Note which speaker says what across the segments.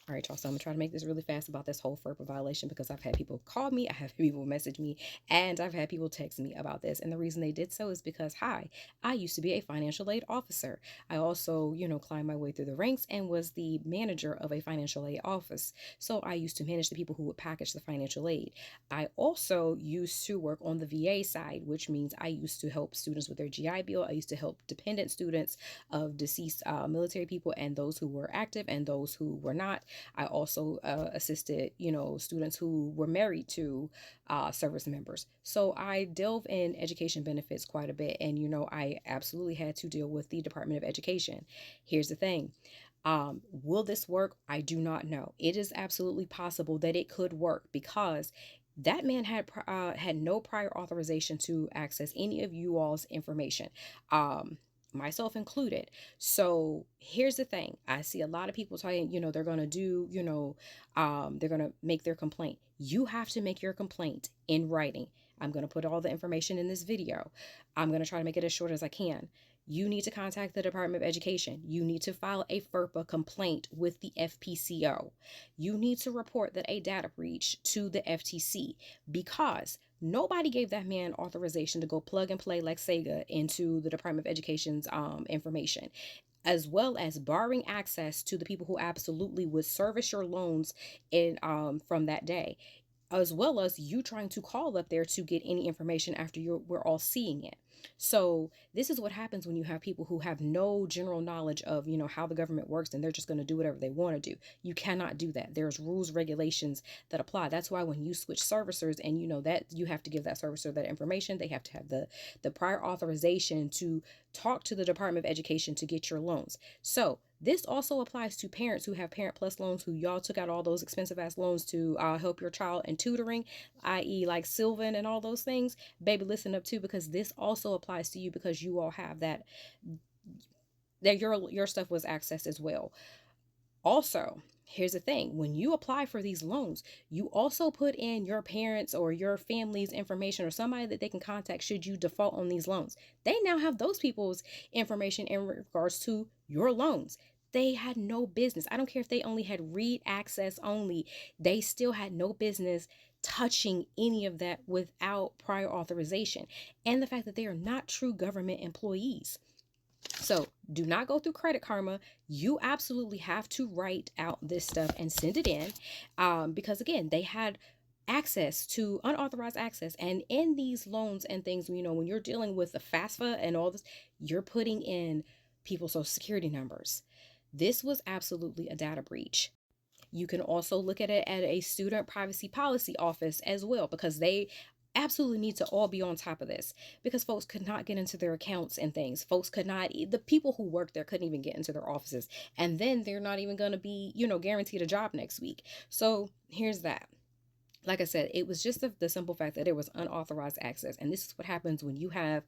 Speaker 1: All right, y'all. So I'm gonna try to make this really fast about this whole FERPA violation because I've had people call me, I have people message me, and I've had people text me about this. And the reason they did so is because, hi, I used to be a financial aid officer. I also, climbed my way through the ranks and was the manager of a financial aid office. So I used to manage the people who would package the financial aid. I also used to work on the VA side, which means I used to help students with their GI Bill. I used to help dependent students of deceased military people and those who were active and those who were not. I also assisted, students who were married to service members. So I delve in education benefits quite a bit. And, I absolutely had to deal with the Department of Education. Here's the thing. Will this work? I do not know. It is absolutely possible that it could work because that man had no prior authorization to access any of you all's information. Myself included. So here's the thing. I see a lot of people talking, they're going to do, they're going to make their complaint. You have to make your complaint in writing. I'm going to put all the information in this video. I'm going to try to make it as short as I can. You need to contact the Department of Education. You need to file a FERPA complaint with the FPCO. You need to report that a data breach to the FTC because nobody gave that man authorization to go plug and play like Sega into the Department of Education's information, as well as barring access to the people who absolutely would service your loans in from that day, as well as you trying to call up there to get any information after we're all seeing it. So this is what happens when you have people who have no general knowledge of, how the government works, and they're just going to do whatever they want to do. You cannot do that. There's rules, regulations that apply. That's why when you switch servicers and that you have to give that servicer that information, they have to have the prior authorization to talk to the Department of Education to get your loans. So this also applies to parents who have Parent Plus loans, who y'all took out all those expensive ass loans to help your child in tutoring, i.e., like Sylvan and all those things. Baby, listen up too, because this also applies to you because you all have that your stuff was accessed as well. Also, here's the thing. When you apply for these loans, you also put in your parents or your family's information or somebody that they can contact should you default on these loans. They now have those people's information in regards to your loans. They had no business. I don't care if they only had read access only. They still had no business touching any of that without prior authorization. And the fact that they are not true government employees. So do not go through Credit Karma. You absolutely have to write out this stuff and send it in, because again, they had access to unauthorized access. And in these loans and things, when you're dealing with the FAFSA and all this, you're putting in people's social security numbers. This was absolutely a data breach. You can also look at it at a student privacy policy office as well, because they absolutely need to all be on top of this, because folks could not get into their accounts and things. Folks could not, the people who work there couldn't even get into their offices. And then they're not even going to be, guaranteed a job next week. So here's that. Like I said, it was just the simple fact that it was unauthorized access. And this is what happens when you have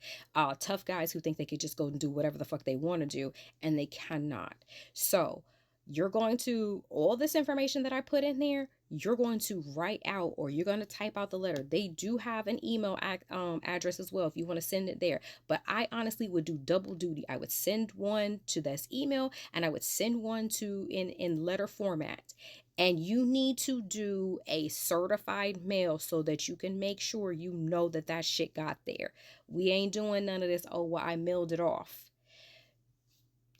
Speaker 1: tough guys who think they could just go and do whatever the fuck they want to do, and they cannot. So you're going to, all this information that I put in there, you're going to write out, or you're going to type out the letter. They do have an email address as well if you want to send it there. But I honestly would do double duty. I would send one to this email, and I would send one to in letter format. And you need to do a certified mail so that you can make sure that shit got there. We ain't doing none of this, oh, well, I mailed it off.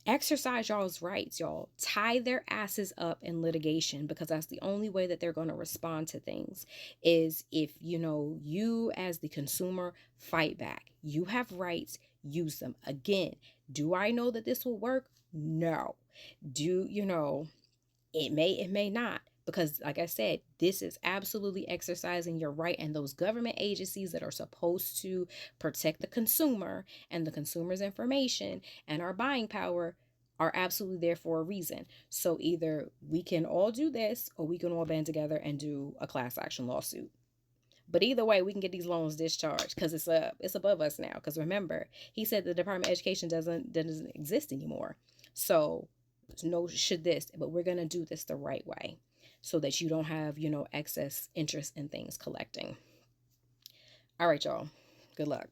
Speaker 1: Exercise y'all's rights, y'all. Tie their asses up in litigation, because that's the only way that they're going to respond to things, is if, you as the consumer fight back. You have rights, use them. Again, do I know that this will work? No. It may not, because like I said, this is absolutely exercising your right, and those government agencies that are supposed to protect the consumer and the consumer's information and our buying power are absolutely there for a reason. So either we can all do this, or we can all band together and do a class action lawsuit. But either way, we can get these loans discharged, because it's above us now. Because remember, he said the Department of Education doesn't exist anymore. So no should this, but we're gonna do this the right way, so that you don't have excess interest in things collecting. All right, y'all. Good luck.